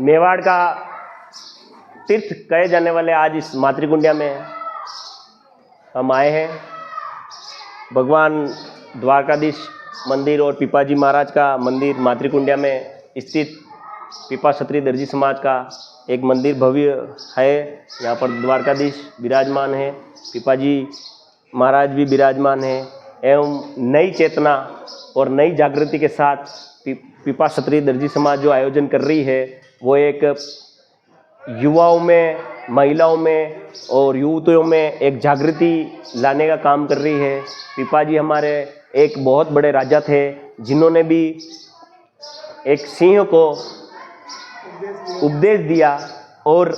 मेवाड़ का तीर्थ कहे जाने वाले आज इस मातृकुंडिया में हम आए हैं। भगवान द्वारकाधीश मंदिर और पिपाजी महाराज का मंदिर मातृकुंडिया में स्थित पिपा क्षत्रिय दर्जी समाज का एक मंदिर भव्य है। यहाँ पर द्वारकाधीश विराजमान है, पिपाजी महाराज भी विराजमान है एवं नई चेतना और नई जागृति के साथ पिपा क्षत्रिय दर्जी समाज जो आयोजन कर रही है वो एक युवाओं में, महिलाओं में और युवतियों में एक जागृति लाने का काम कर रही है। पिपाजी हमारे एक बहुत बड़े राजा थे जिन्होंने भी एक सिंह को उपदेश दिया और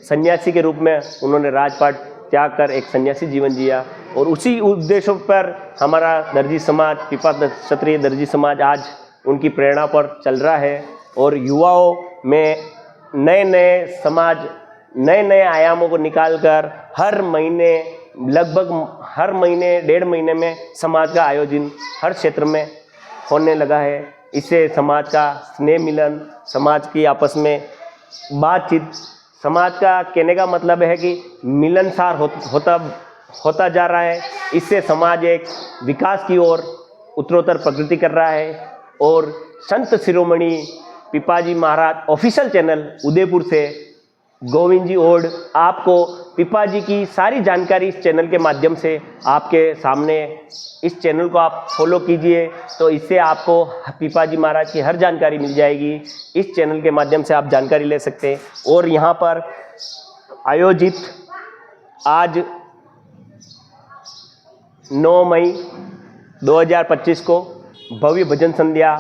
सन्यासी के रूप में उन्होंने राजपाट त्याग कर एक सन्यासी जीवन जिया और उसी उपदेशों पर हमारा दर्जी समाज, पिपा क्षत्रिय दर्जी समाज आज उनकी प्रेरणा पर चल रहा है और युवाओं में नए नए समाज, नए नए आयामों को निकालकर हर महीने, लगभग हर महीने, 1.5 महीने में समाज का आयोजन हर क्षेत्र में होने लगा है। इससे समाज का स्नेह मिलन, समाज की आपस में बातचीत, समाज का कहने का मतलब है कि मिलनसार होता जा रहा है। इससे समाज एक विकास की ओर उत्तरोत्तर प्रगति कर रहा है और संत शिरोमणि पिपाजी महाराज ऑफिशियल चैनल उदयपुर से गोविंद जी ओड आपको पिपाजी की सारी जानकारी इस चैनल के माध्यम से आपके सामने, इस चैनल को आप फॉलो कीजिए तो इससे आपको पिपाजी महाराज की हर जानकारी मिल जाएगी। इस चैनल के माध्यम से आप जानकारी ले सकते हैं। और यहाँ पर आयोजित आज 9 मई 2025 को भव्य भजन संध्या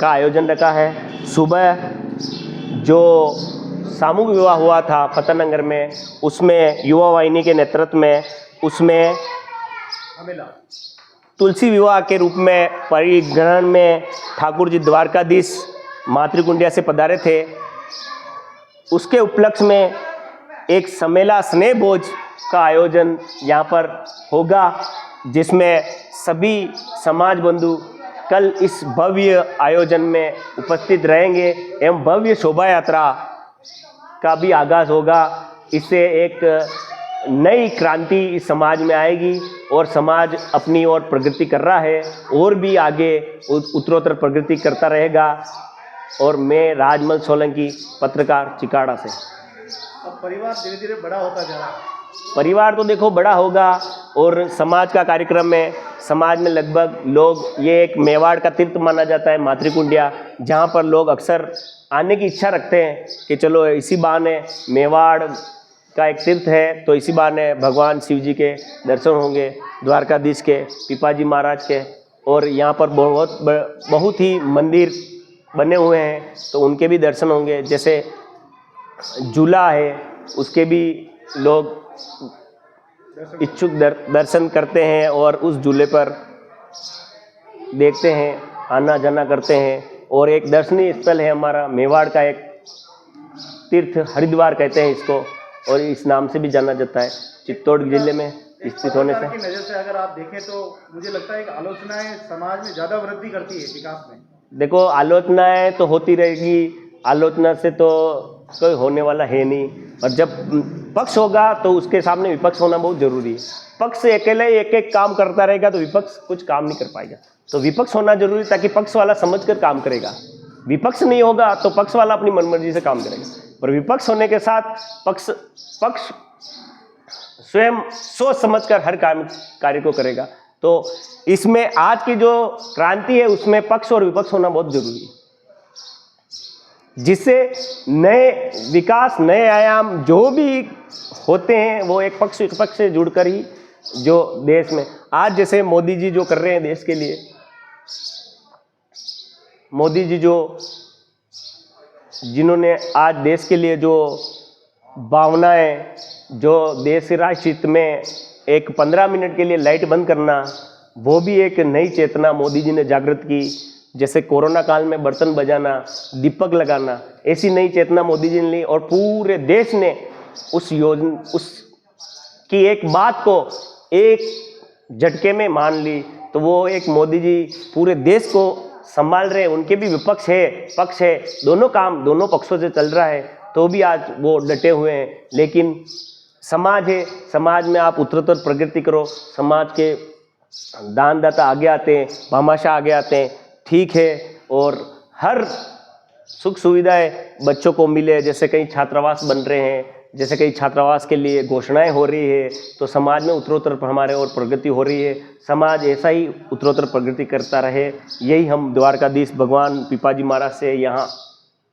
का आयोजन रखा है। सुबह जो सामूहिक विवाह हुआ था फतेहनगर में, उसमें युवा वाहिनी के नेतृत्व में उसमें तुलसी विवाह के रूप में परिग्रहण में ठाकुर जी द्वारकाधीश मातृकुंडिया से पधारे थे। उसके उपलक्ष्य में एक समेला स्नेह भोज का आयोजन यहाँ पर होगा जिसमें सभी समाज बंधु कल इस भव्य आयोजन में उपस्थित रहेंगे एवं भव्य शोभा यात्रा का भी आगाज़ होगा। इससे एक नई क्रांति इस समाज में आएगी और समाज अपनी ओर प्रगति कर रहा है और भी आगे उत्तरोत्तर प्रगति करता रहेगा। और मैं राजमल सोलंकी, पत्रकार, चिकाड़ा से। अब परिवार धीरे धीरे बड़ा होता जा रहा है। परिवार तो देखो बड़ा होगा और समाज का कार्यक्रम में समाज में लगभग लोग, ये एक मेवाड़ का तीर्थ माना जाता है मातृकुंडिया, जहाँ पर लोग अक्सर आने की इच्छा रखते हैं कि चलो इसी बहाने, मेवाड़ का एक तीर्थ है तो इसी बहाने भगवान शिव जी के दर्शन होंगे, द्वारकाधीश के, पिपाजी महाराज के। और यहाँ पर बहुत ही मंदिर बने हुए हैं तो उनके भी दर्शन होंगे। जैसे झूला है उसके भी लोग इच्छुक दर्शन करते हैं और उस झूले पर देखते हैं, आना जाना करते हैं। और एक दर्शनीय स्थल है हमारा मेवाड़ का एक तीर्थ, हरिद्वार कहते हैं इसको और इस नाम से भी जाना जाता है, चित्तौड़ जिले में स्थित होने से। नज़र से अगर आप देखें तो मुझे लगता है कि आलोचनाएं समाज में ज़्यादा वृद्धि करती है विकास में। देखो आलोचनाएं तो होती रहेगी, आलोचना से तो कोई होने वाला है नहीं। और जब पक्ष होगा तो उसके सामने विपक्ष होना बहुत जरूरी है। पक्ष से अकेले एक एक काम करता रहेगा तो विपक्ष कुछ काम नहीं कर पाएगा, तो विपक्ष होना जरूरी ताकि पक्ष वाला समझकर काम करेगा। विपक्ष नहीं होगा तो पक्ष वाला अपनी मनमर्जी से काम करेगा, पर विपक्ष होने के साथ पक्ष स्वयं सोच समझकर हर कार्य को करेगा। तो इसमें आज की जो क्रांति है उसमें पक्ष और विपक्ष होना बहुत जरूरी है, जिससे नए विकास, नए आयाम जो भी होते हैं वो एक पक्ष विपक्ष से जुड़कर ही जो देश में आज जैसे मोदी जी जो कर रहे हैं देश के लिए, मोदी जी जिन्होंने आज देश के लिए जो भावनाएं, जो देश राष्ट्र हित में एक 15 मिनट के लिए लाइट बंद करना, वो भी एक नई चेतना मोदी जी ने जागृत की। जैसे कोरोना काल में बर्तन बजाना, दीपक लगाना, ऐसी नई चेतना मोदी जी ने ली और पूरे देश ने उसकी एक बात को एक झटके में मान ली। तो वो एक मोदी जी पूरे देश को संभाल रहे हैं, उनके भी विपक्ष है, पक्ष है, दोनों काम दोनों पक्षों से चल रहा है, तो भी आज वो डटे हुए हैं। लेकिन समाज है, समाज में आप उत्तरोत्तर प्रगति करो, समाज के दानदाता आगे आते हैं, भामाशाह आगे आते हैं, ठीक है, और हर सुख सुविधाएं बच्चों को मिले, जैसे कई छात्रावास बन रहे हैं, जैसे कई छात्रावास के लिए घोषणाएं हो रही है, तो समाज में उत्तरोत्तर हमारे और प्रगति हो रही है। समाज ऐसा ही उत्तरोत्तर प्रगति करता रहे, यही हम द्वारकाधीश भगवान पिपाजी महाराज से यहाँ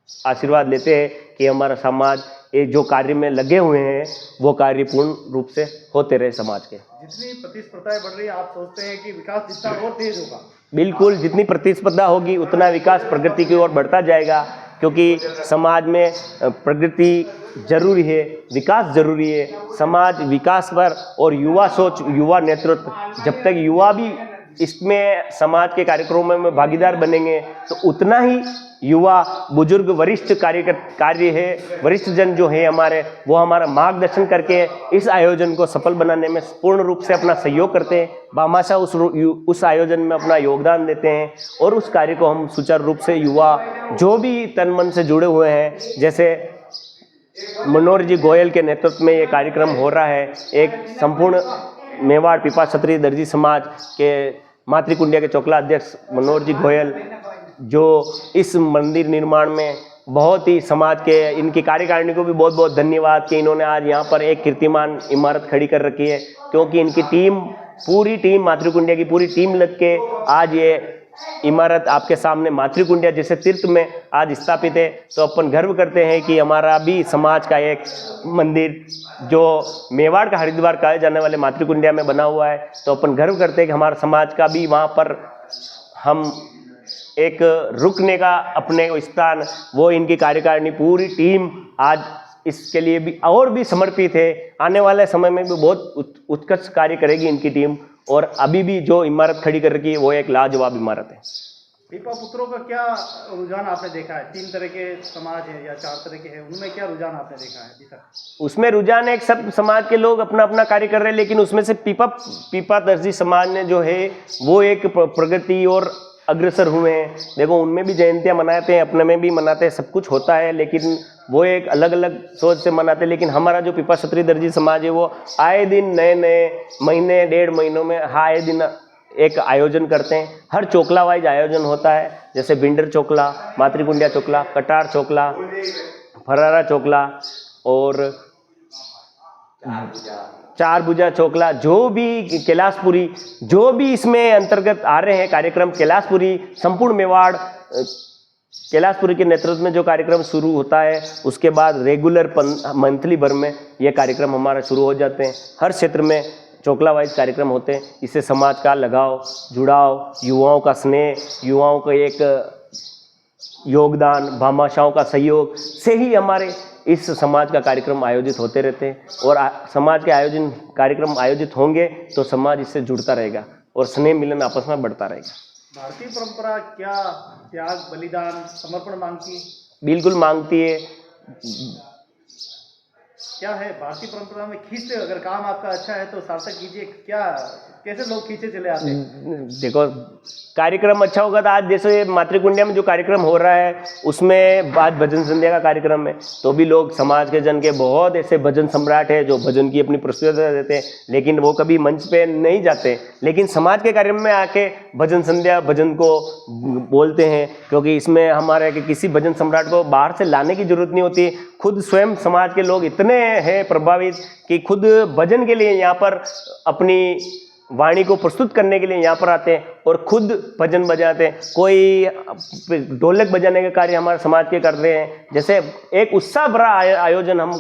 आशीर्वाद लेते हैं कि हमारा समाज ये जो कार्य में लगे हुए हैं वो कार्य पूर्ण रूप से होते रहे समाज के। जितनी प्रतिस्पर्धाएं बढ़ रही है, आप सोचते हैं कि विकास जितना और तेज होगा? बिल्कुल, जितनी प्रतिस्पर्धा होगी उतना विकास प्रगति की ओर बढ़ता जाएगा, क्योंकि समाज में प्रगति जरूरी है, विकास जरूरी है। समाज विकास पर और युवा सोच, युवा नेतृत्व, जब तक युवा भी इसमें समाज के कार्यक्रमों में भागीदार बनेंगे तो उतना ही युवा, बुजुर्ग, वरिष्ठ कार्य है, वरिष्ठ जन जो है हमारे, वो हमारा मार्गदर्शन करके इस आयोजन को सफल बनाने में पूर्ण रूप से अपना सहयोग करते हैं। भामाशाह उस आयोजन में अपना योगदान देते हैं और उस कार्य को हम सुचारू रूप से युवा जो भी तन मन से जुड़े हुए हैं, जैसे मनोहर जी गोयल के नेतृत्व में ये कार्यक्रम हो रहा है, एक संपूर्ण मेवाड़ पिपा क्षत्रिय दर्जी समाज के मातृकुंडिया के चोकला अध्यक्ष मनोहर जी गोयल, जो इस मंदिर निर्माण में बहुत ही समाज के, इनकी कार्यकारिणी को भी बहुत बहुत धन्यवाद कि इन्होंने आज यहाँ पर एक कीर्तिमान इमारत खड़ी कर रखी है, क्योंकि इनकी टीम, पूरी टीम, मातृकुंडिया की पूरी टीम लग के आज ये इमारत आपके सामने मातृकुंडिया जैसे तीर्थ में आज स्थापित है। तो अपन गर्व करते हैं कि हमारा भी समाज का एक मंदिर जो मेवाड़ का हरिद्वार कहे जाने वाले मातृकुंडिया में बना हुआ है, तो अपन गर्व करते हैं कि हमारा समाज का भी वहाँ पर हम एक रुकने का अपने स्थान, वो इनकी कार्यकारिणी पूरी टीम आज इसके लिए भी और भी समर्पित है। आने वाले समय में भी बहुत उत्कृष्ट कार्य करेगी इनकी टीम, और अभी भी जो इमारत खड़ी कर रखी है वो एक लाजवाब इमारत है। पिपा पुत्रों का क्या रुझान आपने देखा है? 3 तरह के समाज है या 4 तरह के हैं, उनमें क्या रुझान आपने देखा है अभी तक? उसमें रुझान है, सब समाज के लोग अपना अपना कार्य कर रहे हैं, लेकिन उसमें से पिपा दर्जी समाज ने जो है वो एक प्रगति और अग्रसर हुए हैं। देखो, उनमें भी जयंतियाँ मनाते हैं, अपने में भी मनाते हैं, सब कुछ होता है, लेकिन वो एक अलग अलग सोच से मनाते हैं। लेकिन हमारा जो पिपा क्षत्रिय दर्जी समाज है वो आए दिन नए नए महीने, 1.5 महीनों में आए दिन एक आयोजन करते हैं। हर चोकला वाइज आयोजन होता है, जैसे बिंडर चोकला, मातृकुंडिया चोकला, कटार चोकला, फरारा चोकला और चार भुजा चोकला, जो भी कैलाशपुरी, जो भी इसमें अंतर्गत आ रहे हैं कार्यक्रम, कैलाशपुरी, संपूर्ण मेवाड़, कैलाशपुरी के नेतृत्व में जो कार्यक्रम शुरू होता है, उसके बाद रेगुलर मंथली भर में ये कार्यक्रम हमारा शुरू हो जाते हैं। हर क्षेत्र में चोकला वाइज कार्यक्रम होते हैं। इससे समाज का लगाव, जुड़ाव, युवाओं का स्नेह, युवाओं का एक योगदान, भामाशाहों का सहयोग से ही हमारे इस समाज का कार्यक्रम आयोजित होते रहते हैं। और समाज के कार्यक्रम आयोजित होंगे तो समाज इससे जुड़ता रहेगा और स्नेह मिलन आपस में बढ़ता रहेगा। भारतीय परंपरा क्या त्याग, बलिदान, समर्पण मांगती है? बिल्कुल मांगती है। क्या है भारतीय परंपरा में खींचते, अगर काम आपका अच्छा है तो सार्थक कीजिए, क्या कैसे लोग खींचे चले आते हैं? देखो, कार्यक्रम अच्छा होगा तो आज जैसे मातृकुंडिया में जो कार्यक्रम हो रहा है उसमें बाद भजन संध्या का कार्यक्रम है, तो भी लोग, समाज के जन के बहुत ऐसे भजन सम्राट है जो भजन की अपनी प्रस्तुति देते हैं, लेकिन वो कभी मंच पे नहीं जाते, लेकिन समाज के कार्यक्रम में आके भजन संध्या, भजन को बोलते हैं। क्योंकि इसमें हमारे किसी भजन सम्राट को बाहर से लाने की जरूरत नहीं होती, खुद स्वयं समाज के लोग इतने हैं प्रभावित कि खुद भजन के लिए यहाँ पर अपनी वाणी को प्रस्तुत करने के लिए यहाँ पर आते हैं और खुद भजन बजाते हैं। कोई ढोलक बजाने का कार्य हमारे समाज के कर रहे हैं। जैसे एक उत्साह भरा आयोजन हम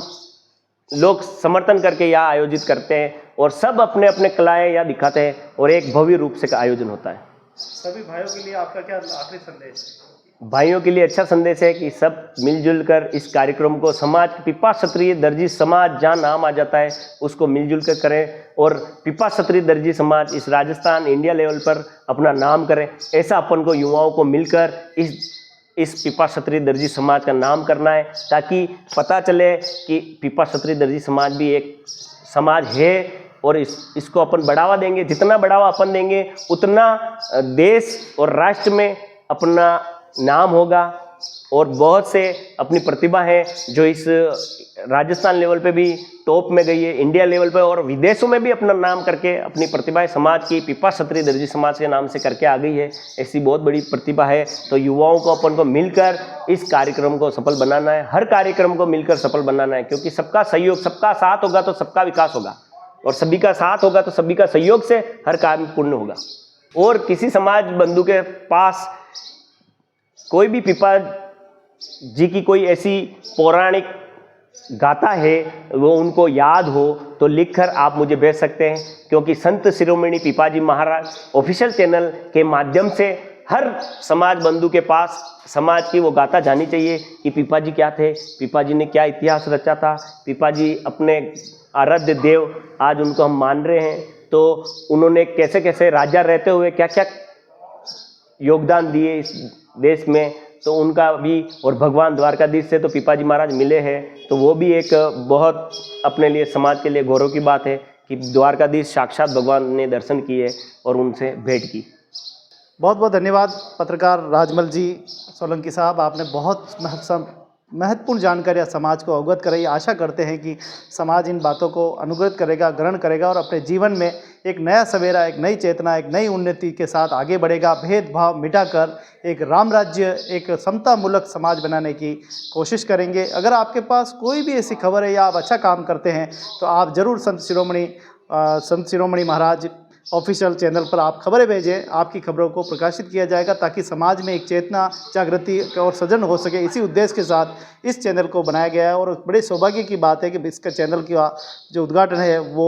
लोग समर्थन करके यहाँ आयोजित करते हैं और सब अपने अपने कलाएं यहाँ दिखाते हैं और एक भव्य रूप से आयोजन होता है। सभी भाइयों के लिए आपका क्या आखिरी संदेश है? भाइयों के लिए अच्छा संदेश है कि सब मिलजुल कर इस कार्यक्रम को, समाज पिपा क्षत्रिय दर्जी समाज जहाँ नाम आ जाता है उसको मिलजुल कर करें और पिपा क्षत्रिय दर्जी समाज इस राजस्थान, इंडिया लेवल पर अपना नाम करें। ऐसा अपन को युवाओं को मिलकर इस पिपा क्षत्रिय दर्जी समाज का नाम करना है, ताकि पता चले कि पिपा क्षत्रिय दर्जी समाज भी एक समाज है और इसको अपन बढ़ावा देंगे। जितना बढ़ावा अपन देंगे उतना देश और राष्ट्र में अपना नाम होगा और बहुत से अपनी प्रतिभा है जो इस राजस्थान लेवल पे भी टॉप में गई है, इंडिया लेवल पे और विदेशों में भी अपना नाम करके अपनी प्रतिभाएं समाज की पीपा क्षत्रिय दर्जी समाज के नाम से करके आ गई है। ऐसी बहुत बड़ी प्रतिभा है। तो युवाओं को अपन को मिलकर इस कार्यक्रम को सफल बनाना है, हर कार्यक्रम को मिलकर सफल बनाना है, क्योंकि सबका सहयोग, सबका साथ होगा तो सबका विकास होगा और सभी का साथ होगा तो सभी का सहयोग से हर काम पूर्ण होगा। और किसी समाज बंधु के पास कोई भी पीपा जी की कोई ऐसी पौराणिक गाथा है, वो उनको याद हो तो लिखकर आप मुझे भेज सकते हैं, क्योंकि संत शिरोमणि पीपाजी महाराज ऑफिशियल चैनल के माध्यम से हर समाज बंधु के पास समाज की वो गाथा जानी चाहिए कि पीपाजी क्या थे, पीपाजी ने क्या इतिहास रचा था, पीपाजी अपने आराध्य देव आज उनको हम मान रहे हैं, तो उन्होंने कैसे कैसे राजा रहते हुए क्या क्या योगदान दिए इस देश में, तो उनका भी, और भगवान द्वारकाधीश से तो पीपाजी महाराज मिले हैं, तो वो भी एक बहुत अपने लिए समाज के लिए गौरव की बात है कि द्वारकाधीश साक्षात भगवान ने दर्शन किए और उनसे भेंट की। बहुत बहुत धन्यवाद पत्रकार राजमल जी सोलंकी साहब, आपने बहुत महत्वपूर्ण जानकारियाँ समाज को अवगत कराई। आशा करते हैं कि समाज इन बातों को अनुगत करेगा, ग्रहण करेगा और अपने जीवन में एक नया सवेरा, एक नई चेतना, एक नई उन्नति के साथ आगे बढ़ेगा। भेदभाव मिटाकर एक राम राज्य, एक समतामूलक समाज बनाने की कोशिश करेंगे। अगर आपके पास कोई भी ऐसी खबर है या आप अच्छा काम करते हैं तो आप ज़रूर संत शिरोमणि महाराज ऑफिशियल चैनल पर आप खबरें भेजें। आपकी खबरों को प्रकाशित किया जाएगा ताकि समाज में एक चेतना, जागृति और सृजन हो सके। इसी उद्देश्य के साथ इस चैनल को बनाया गया है और बड़े सौभाग्य की बात है कि इसका चैनल का जो उद्घाटन है वो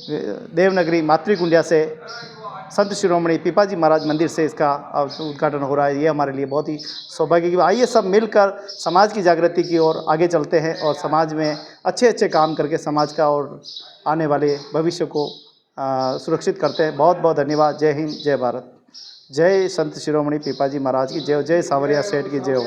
देवनगरी मातृकुंडिया से संत शिरोमणि पीपाजी महाराज मंदिर से इसका उद्घाटन हो रहा है। ये हमारे लिए बहुत ही सौभाग्य की बात। आइए सब मिलकर समाज की जागृति की ओर आगे चलते हैं और समाज में अच्छे अच्छे काम करके समाज का और आने वाले भविष्य को सुरक्षित करते हैं। बहुत बहुत धन्यवाद। जय हिंद, जय भारत, जय संत शिरोमणि पीपाजी महाराज की जय, जय सांवरिया सेठ की जय हो।